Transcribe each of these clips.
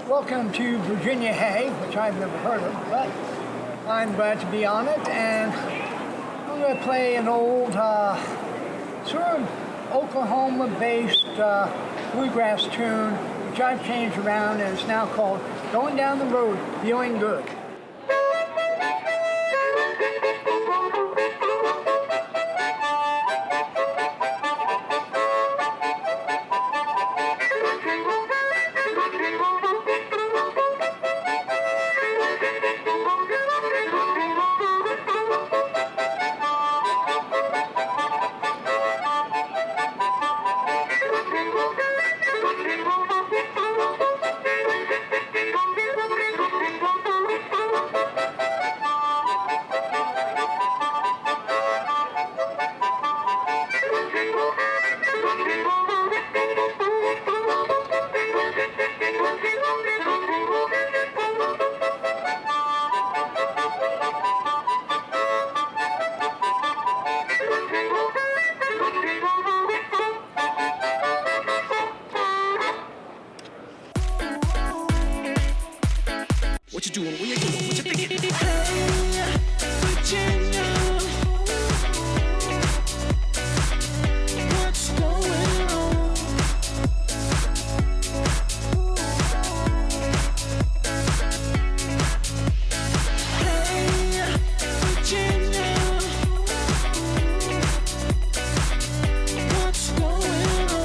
Welcome to Virginia Hay, which I've never heard of, but I'm glad to be on it, and I'm going to play an old, sort of Oklahoma-based bluegrass tune, which I've changed around, and it's now called Going Down the Road, Feeling Good. What you doing? What you doing? What you thinking? Hey, Virginia, what's going on? Hey, Virginia, what's going on?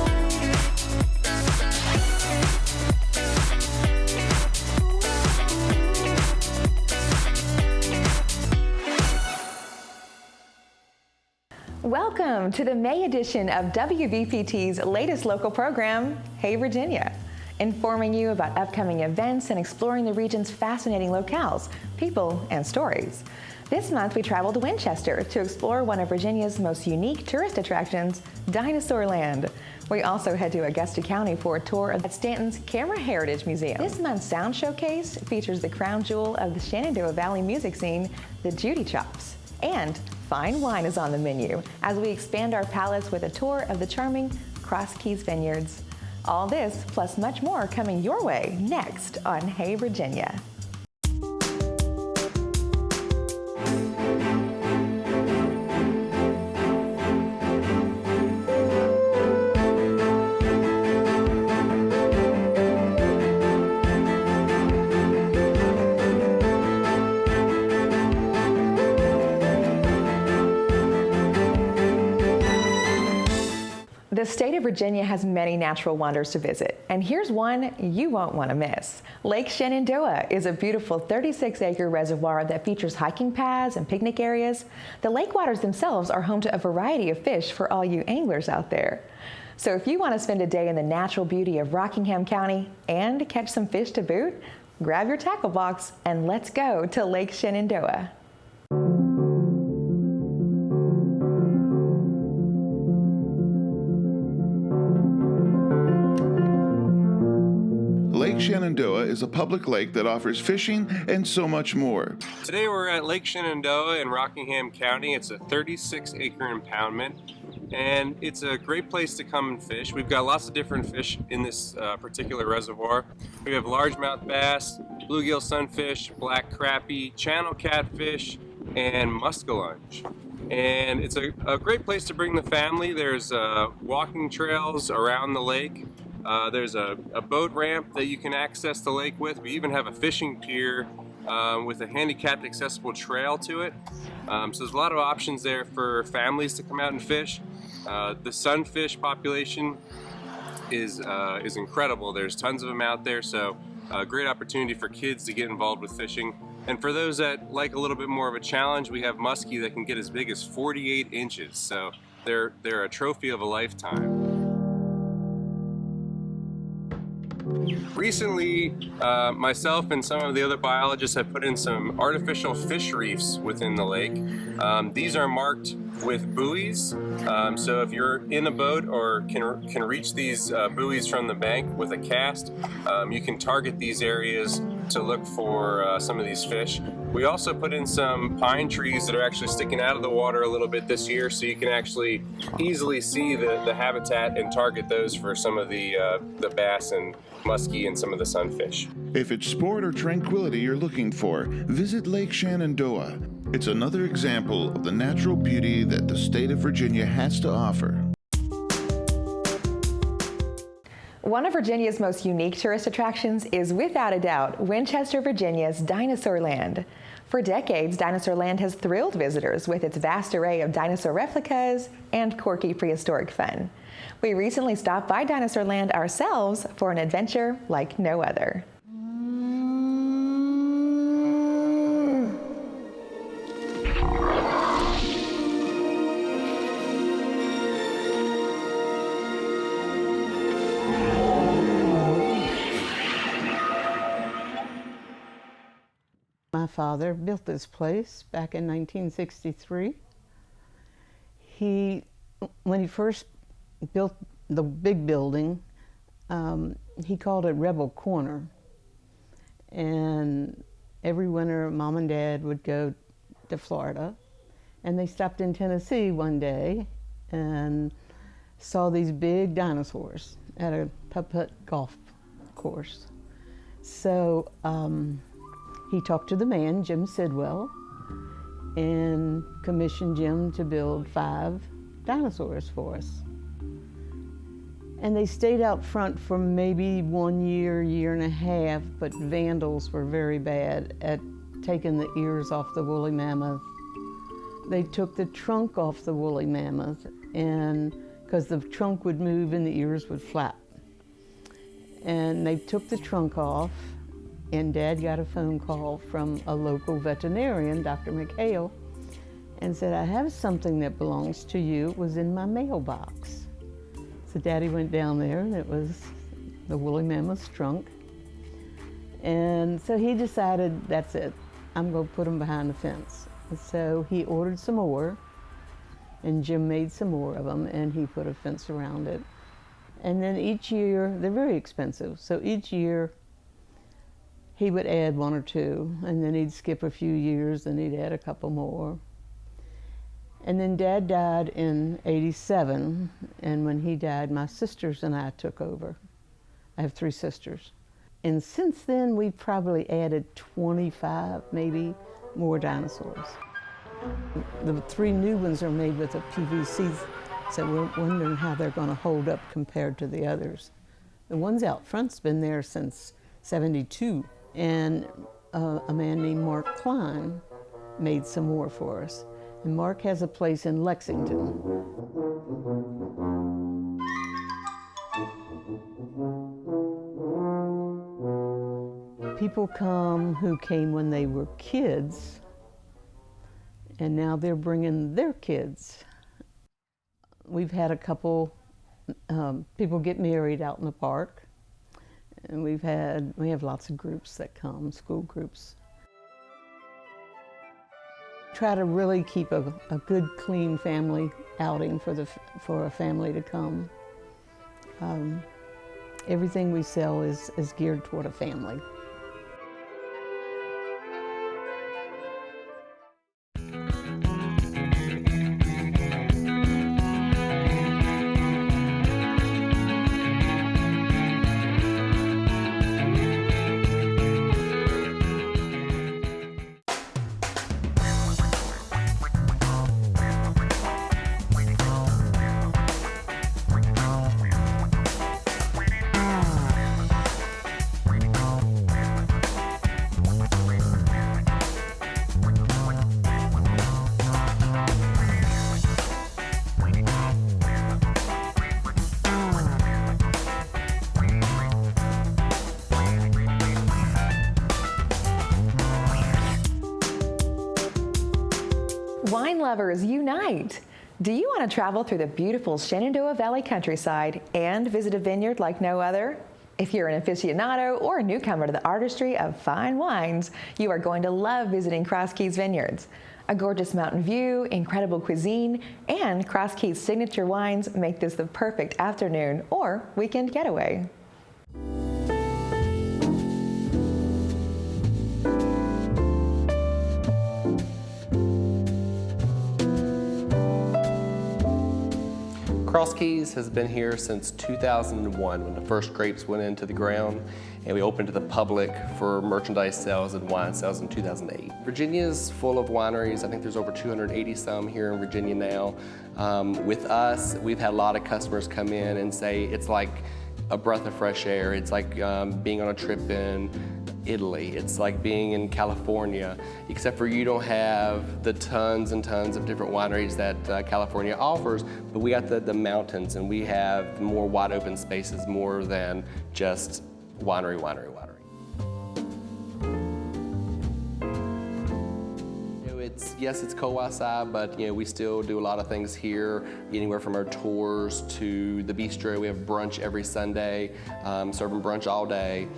Welcome to the May edition of WVPT's latest local program, Hey Virginia, informing you about upcoming events and exploring the region's fascinating locales, people, and stories. This month we traveled to Winchester to explore one of Virginia's most unique tourist attractions, Dinosaur Land. We also head to Augusta County for a tour of Stanton's Camera Heritage Museum. This month's sound showcase features the crown jewel of the Shenandoah Valley music scene, the Judy Chops. And fine wine is on the menu as we expand our palates with a tour of the charming Cross Keys Vineyards. All this plus much more coming your way next on Hey Virginia. The state of Virginia has many natural wonders to visit, and here's one you won't want to miss. Lake Shenandoah is a beautiful 36-acre reservoir that features hiking paths and picnic areas. The lake waters themselves are home to a variety of fish for all you anglers out there. So if you want to spend a day in the natural beauty of Rockingham County and catch some fish to boot, grab your tackle box and let's go to Lake Shenandoah. Lake Shenandoah is a public lake that offers fishing and so much more. Today we're at Lake Shenandoah in Rockingham County. It's a 36-acre impoundment, and it's a great place to come and fish. We've got lots of different fish in this particular reservoir. We have largemouth bass, bluegill sunfish, black crappie, channel catfish, and muskellunge. And it's a great place to bring the family. There's walking trails around the lake. There's a boat ramp that you can access the lake with. We even have a fishing pier with a handicapped accessible trail to it. So there's a lot of options there for families to come out and fish. The sunfish population is incredible. There's tons of them out there, so a great opportunity for kids to get involved with fishing. And for those that like a little bit more of a challenge, we have muskie that can get as big as 48 inches. So they're a trophy of a lifetime. Recently, myself and some of the other biologists have put in some artificial fish reefs within the lake. These are marked with buoys, so if you're in a boat or can reach these buoys from the bank with a cast, you can target these areas to look for some of these fish. We also put in some pine trees that are actually sticking out of the water a little bit this year, so you can actually easily see the habitat and target those for some of the bass and muskie and some of the sunfish. If it's sport or tranquility you're looking for, visit Lake Shenandoah. It's another example of the natural beauty that the state of Virginia has to offer. One of Virginia's most unique tourist attractions is, without a doubt, Winchester, Virginia's Dinosaur Land. For decades, Dinosaur Land has thrilled visitors with its vast array of dinosaur replicas and quirky prehistoric fun. We recently stopped by Dinosaur Land ourselves for an adventure like no other. My father built this place back in 1963. When he first built the big building, he called it Rebel Corner. And every winter, Mom and Dad would go to Florida, and they stopped in Tennessee one day and saw these big dinosaurs at a putt-putt golf course. So he talked to the man, Jim Sidwell, and commissioned Jim to build 5 dinosaurs for us. And they stayed out front for maybe 1 year, year and a half, but vandals were very bad at taking the ears off the woolly mammoth. They took the trunk off the woolly mammoth, and because the trunk would move and the ears would flap. And they took the trunk off, and Dad got a phone call from a local veterinarian, Dr. McHale, and said, I have something that belongs to you. It was in my mailbox. So Daddy went down there, and it was the woolly mammoth's trunk. And so he decided, that's it, I'm going to put them behind the fence. And so he ordered some more, and Jim made some more of them, and he put a fence around it. And then each year, they're very expensive, so each year he would add 1 or 2, and then he'd skip a few years, and he'd add a couple more. And then Dad died in '87, and when he died, my sisters and I took over. I have 3 sisters. And since then, we've probably added 25, maybe, more dinosaurs. The 3 new ones are made with a PVC, so we're wondering how they're going to hold up compared to the others. The ones out front's been there since '72. And a man named Mark Klein made some more for us. And Mark has a place in Lexington. People come who came when they were kids, and now they're bringing their kids. We've had a couple people get married out in the park. And we have lots of groups that come, school groups. Try to really keep a good, clean family outing for a family to come. Everything we sell is geared toward a family. Wine lovers, unite! Do you want to travel through the beautiful Shenandoah Valley countryside and visit a vineyard like no other? If you're an aficionado or a newcomer to the artistry of fine wines, you are going to love visiting Cross Keys Vineyards. A gorgeous mountain view, incredible cuisine, and Cross Keys signature wines make this the perfect afternoon or weekend getaway. Cross Keys has been here since 2001 when the first grapes went into the ground, and we opened to the public for merchandise sales and wine sales in 2008. Virginia's full of wineries. I think there's over 280 some here in Virginia now. With us, we've had a lot of customers come in and say it's like a breath of fresh air. It's like being on a trip in Italy. It's like being in California, except for you don't have the tons and tons of different wineries that California offers, but we got the mountains, and we have more wide open spaces more than just winery. Yes, it's cold outside, but we still do a lot of things here, anywhere from our tours to the bistro. We have brunch every Sunday, serving brunch all day.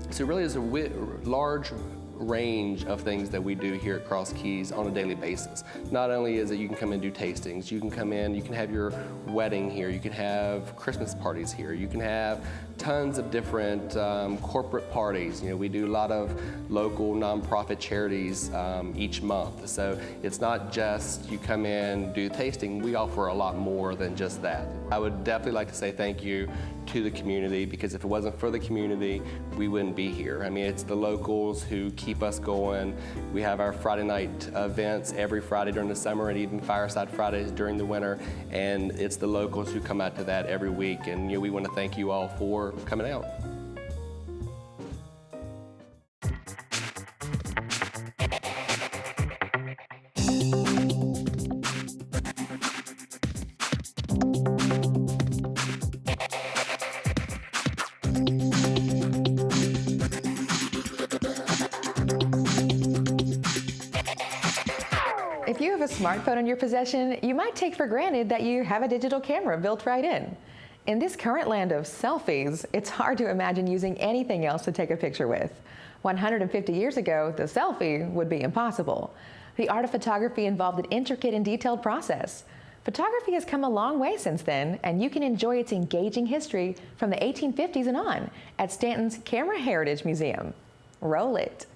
So it really is a large range of things that we do here at Cross Keys on a daily basis. Not only is it you can come and do tastings, you can come in, you can have your wedding here, you can have Christmas parties here, you can have tons of different corporate parties. We do a lot of local nonprofit charities each month. So it's not just you come in, do tasting, we offer a lot more than just that. I would definitely like to say thank you to the community, because if it wasn't for the community, we wouldn't be here. I mean, it's the locals who keep us going. We have our Friday night events every Friday during the summer, and even Fireside Fridays during the winter, and it's the locals who come out to that every week, and we want to thank you all for coming out. If you have a smartphone in your possession, you might take for granted that you have a digital camera built right in. In this current land of selfies, it's hard to imagine using anything else to take a picture with. 150 years ago, the selfie would be impossible. The art of photography involved an intricate and detailed process. Photography has come a long way since then, and you can enjoy its engaging history from the 1850s and on at Stanton's Camera Heritage Museum. Roll it.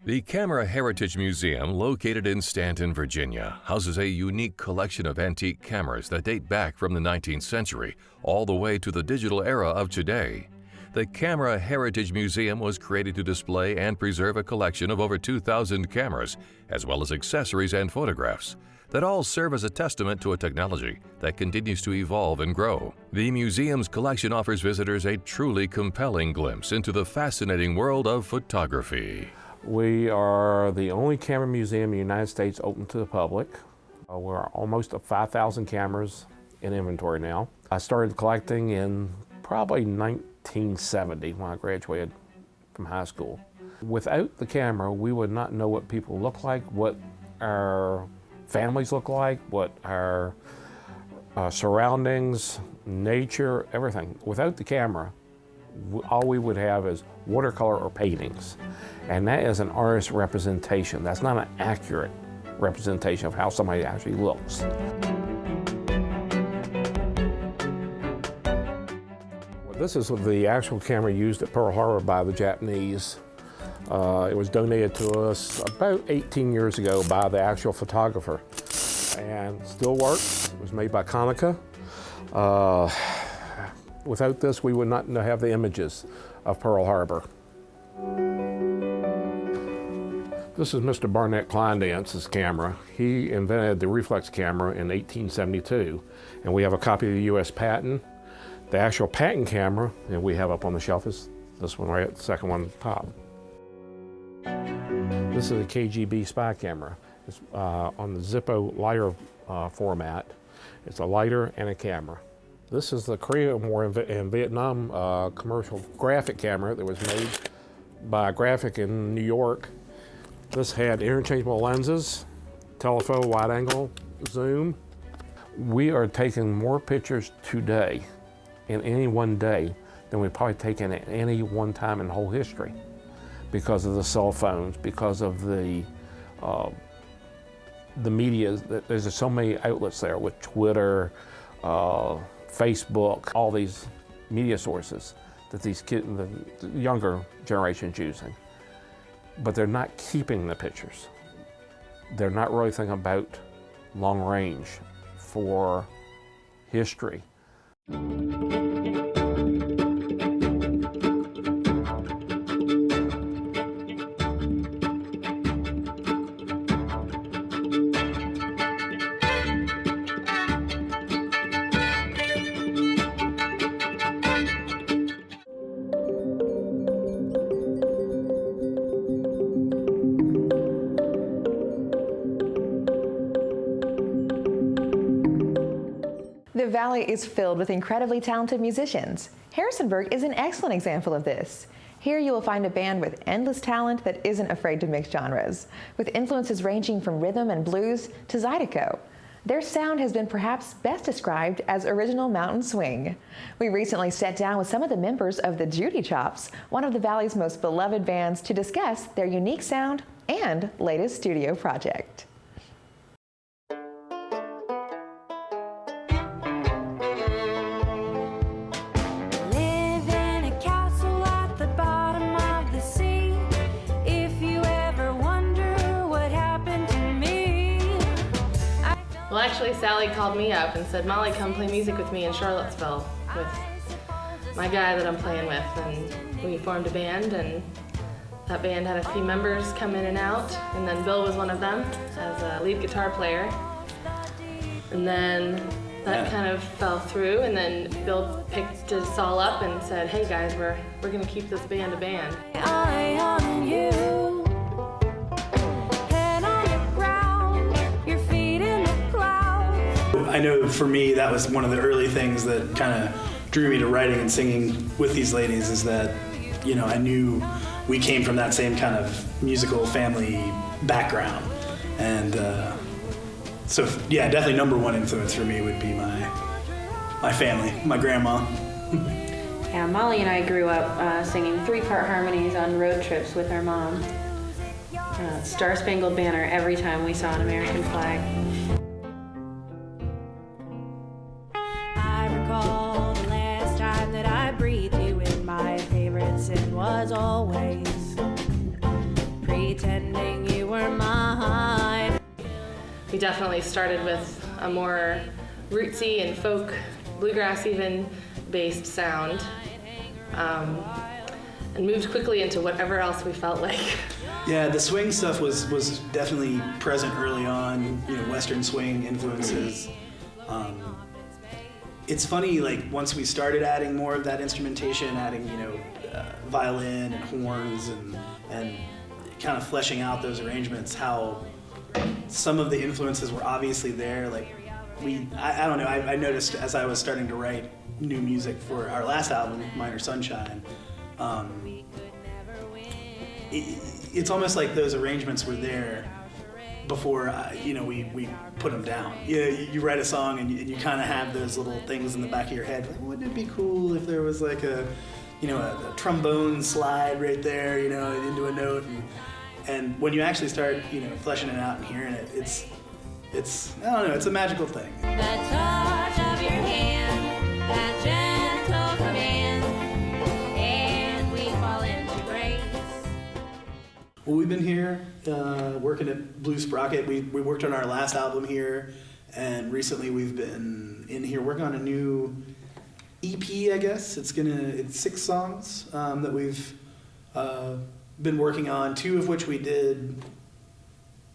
The Camera Heritage Museum, located in Stanton, Virginia, houses a unique collection of antique cameras that date back from the 19th century all the way to the digital era of today. The Camera Heritage Museum was created to display and preserve a collection of over 2,000 cameras, as well as accessories and photographs, that all serve as a testament to a technology that continues to evolve and grow. The museum's collection offers visitors a truly compelling glimpse into the fascinating world of photography. We are the only camera museum in the United States open to the public. We're almost 5,000 cameras in inventory now. I started collecting in probably 1970 when I graduated from high school. Without the camera, we would not know what people look like, what our families look like, what our surroundings, nature, everything. Without the camera, all we would have is watercolor or paintings. And that is an artist's representation. That's not an accurate representation of how somebody actually looks. This is the actual camera used at Pearl Harbor by the Japanese. It was donated to us about 18 years ago by the actual photographer, and still works. It was made by Konica. Without this, we would not have the images of Pearl Harbor. This is Mr. Barnett Kleindance's camera. He invented the reflex camera in 1872, and we have a copy of the U.S. patent. The actual patent camera, and we have up on the shelf, is this one right, the second one top. This is a KGB spy camera. It's on the Zippo lighter format. It's a lighter and a camera. This is the Korean War and Vietnam commercial graphic camera that was made by Graphic in New York. This had interchangeable lenses, telephoto, wide angle, zoom. We are taking more pictures today in any one day than we've probably taken at any one time in whole history, because of the cell phones, because of the media. There's so many outlets there with Twitter, Facebook, all these media sources that these kids, the younger generation's using. But they're not keeping the pictures. They're not really thinking about long range for history. The Valley is filled with incredibly talented musicians. Harrisonburg is an excellent example of this. Here you will find a band with endless talent that isn't afraid to mix genres, with influences ranging from rhythm and blues to Zydeco. Their sound has been perhaps best described as original mountain swing. We recently sat down with some of the members of the Judy Chops, one of the Valley's most beloved bands, to discuss their unique sound and latest studio project. Well, actually, Sally called me up and said, Molly, come play music with me in Charlottesville with my guy that I'm playing with. And we formed a band, and that band had a few members come in and out, and then Bill was one of them as a lead guitar player. And then that kind of fell through, and then Bill picked us all up and said, hey guys, we're gonna keep this band a band. Eye on you. I know for me that was one of the early things that kind of drew me to writing and singing with these ladies, is that, you know, I knew we came from that same kind of musical family background. And so yeah, definitely number one influence for me would be my family, my grandma. Yeah, Molly and I grew up singing 3-part harmonies on road trips with our mom. Star Spangled Banner every time we saw an American flag. Was always pretending you were mine. We definitely started with a more rootsy and folk, bluegrass even, based sound, and moved quickly into whatever else we felt like. Yeah, the swing stuff was definitely present early on, you know, Western swing influences. It's funny, like, once we started adding more of that instrumentation, adding, you know, violin and horns and kind of fleshing out those arrangements, how some of the influences were obviously there. Like, I don't know, I noticed as I was starting to write new music for our last album, Minor Sunshine, it's almost like those arrangements were there before you know, we put them down. You write a song and you kind of have those little things in the back of your head. Like, wouldn't it be cool if there was like a trombone slide right there, you know, into a note, and when you actually start, you know, fleshing it out and hearing it, it's I don't know, it's a magical thing. That touch of your hand, that gentle command, and we fall into grace. Well, we've been here working at Blue Sprocket. We worked on our last album here, and recently we've been in here working on a new EP, I guess. It's 6 songs that we've been working on, 2 of which we did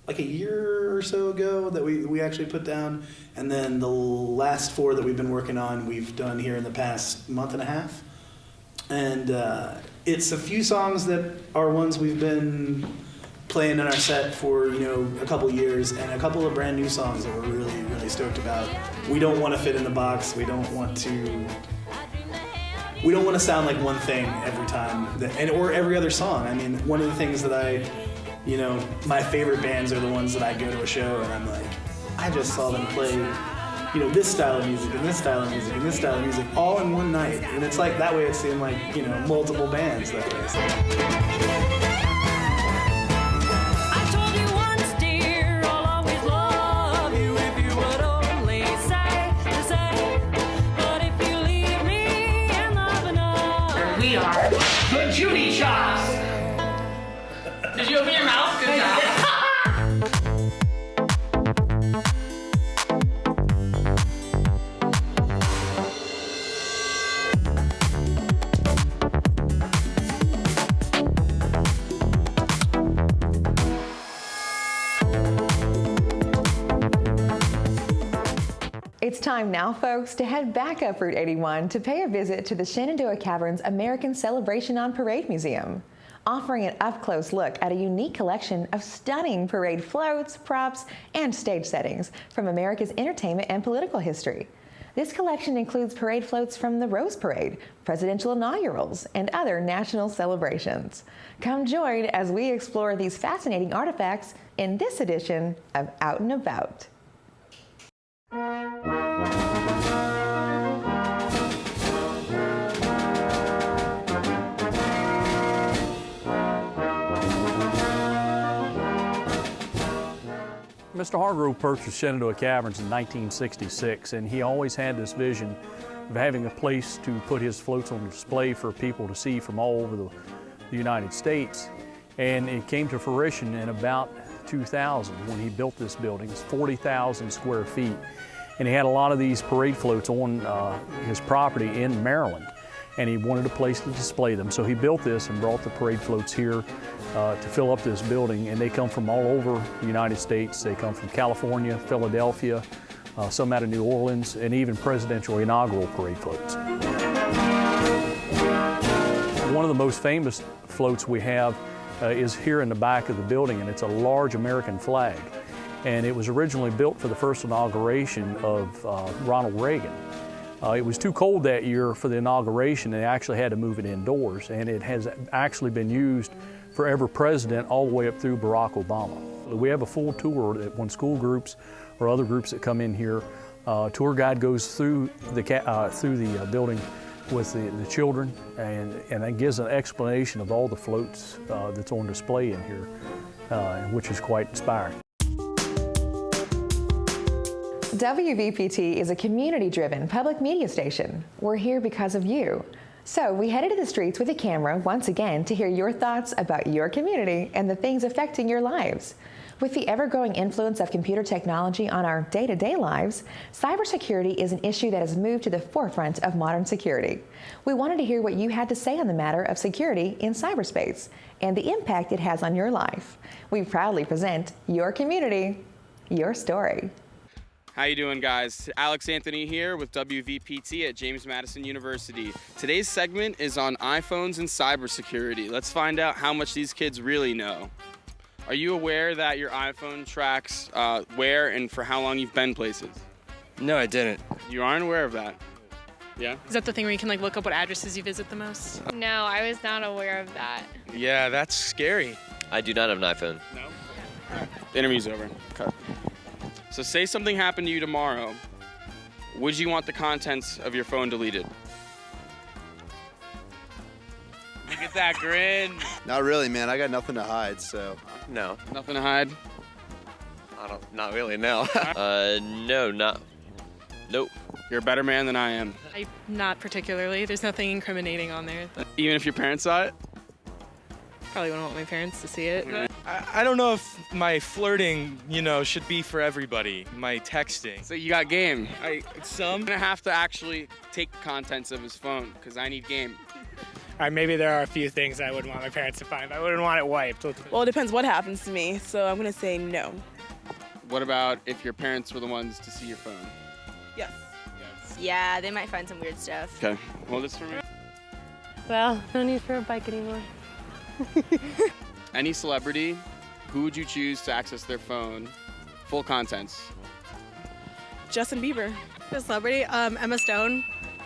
like a year or so ago that we actually put down, and then the last 4 that we've been working on we've done here in the past month and a half. And it's a few songs that are ones we've been playing in our set for, you know, a couple years, and a couple of brand new songs that we're really, really stoked about. We don't want to fit in the box. We don't want to sound like one thing every time, or every other song. I mean, one of the things that you know, my favorite bands are the ones that I go to a show and I'm like, I just saw them play, you know, this style of music and this style of music and this style of music all in one night. And it's like, that way it's in like, you know, multiple bands that way. We are the Judy Chops. Did you open your mouth? Good job. It's time now, folks, to head back up Route 81 to pay a visit to the Shenandoah Caverns American Celebration on Parade Museum, offering an up-close look at a unique collection of stunning parade floats, props, and stage settings from America's entertainment and political history. This collection includes parade floats from the Rose Parade, presidential inaugurals, and other national celebrations. Come join as we explore these fascinating artifacts in this edition of Out and About. Mr. Hargrove purchased Shenandoah Caverns in 1966, and he always had this vision of having a place to put his floats on display for people to see from all over the United States. And it came to fruition in about 2000 when he built this building. It's 40,000 square feet. And he had a lot of these parade floats on his property in Maryland, and he wanted a place to display them. So he built this and brought the parade floats here to fill up this building, and they come from all over the United States. They come from California, Philadelphia, some out of New Orleans, and even presidential inaugural parade floats. One of the most famous floats we have is here in the back of the building, and it's a large American flag. And it was originally built for the first inauguration of Ronald Reagan. It was too cold that year for the inauguration, and they actually had to move it indoors, and it has actually been used for every president all the way up through Barack Obama. We have a full tour that when school groups or other groups that come in here, tour guide goes through the building with the children, and that gives an explanation of all the floats that's on display in here, which is quite inspiring. WVPT is a community-driven public media station. We're here because of you. So we headed to the streets with a camera once again to hear your thoughts about your community and the things affecting your lives. With the ever-growing influence of computer technology on our day-to-day lives, cybersecurity is an issue that has moved to the forefront of modern security. We wanted to hear what you had to say on the matter of security in cyberspace and the impact it has on your life. We proudly present Your Community, Your Story. How you doing, guys? Alex Anthony here with WVPT at James Madison University. Today's segment is on iPhones and cybersecurity. Let's find out how much these kids really know. Are you aware that your iPhone tracks where and for how long you've been places? No, I didn't. You aren't aware of that? Yeah? Is that the thing where you can look up what addresses you visit the most? No, I was not aware of that. Yeah, that's scary. I do not have an iPhone. No? All right. The interview's over. Okay. So say something happened to you tomorrow. Would you want the contents of your phone deleted? Look at that grin. Not really, man. I got nothing to hide, so. No. Nothing to hide? Not really, no. Nope. You're a better man than I am. Not particularly. There's nothing incriminating on there. Even if your parents saw it? Probably wouldn't want my parents to see it. I don't know if my flirting, should be for everybody. My texting. So you got game. Some. I'm gonna have to actually take the contents of his phone because I need game. All right, maybe there are a few things I wouldn't want my parents to find. I wouldn't want it wiped. Well, it depends what happens to me, so I'm gonna say no. What about if your parents were the ones to see your phone? Yes. Yeah, they might find some weird stuff. Okay. Well, this is for me. Well, no need for a bike anymore. Any celebrity, who would you choose to access their phone? Full contents. Justin Bieber. A celebrity, Emma Stone.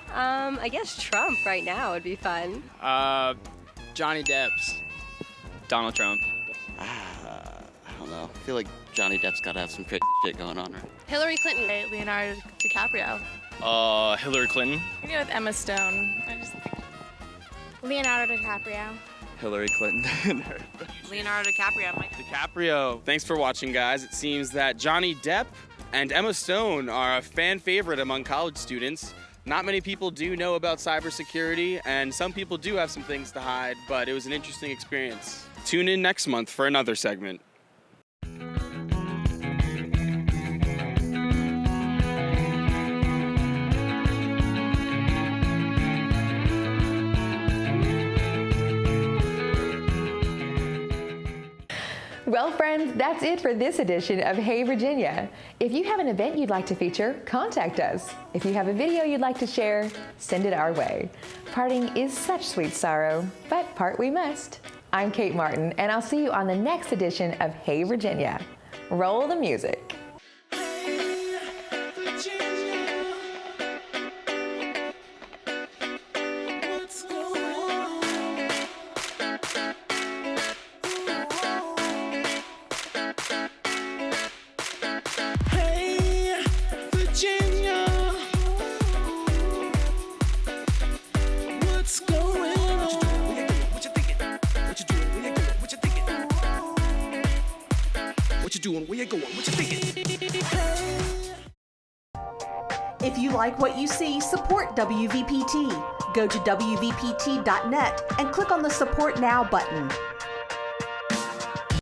I guess Trump right now would be fun. Johnny Depp's. Donald Trump. I don't know. I feel like Johnny Depp's got to have some crazy shit going on, right? Hillary Clinton. Leonardo DiCaprio. Hillary Clinton. I'm gonna go with Emma Stone. Leonardo DiCaprio. Hillary Clinton. Leonardo DiCaprio. DiCaprio. Thanks for watching, guys. It seems that Johnny Depp and Emma Stone are a fan favorite among college students. Not many people do know about cybersecurity, and some people do have some things to hide, but it was an interesting experience. Tune in next month for another segment. Well, friends, that's it for this edition of Hey Virginia. If you have an event you'd like to feature, contact us. If you have a video you'd like to share, send it our way. Parting is such sweet sorrow, but part we must. I'm Kate Martin, and I'll see you on the next edition of Hey Virginia. Roll the music. If you like what you see, support WVPT. Go to WVPT.net and click on the Support Now button.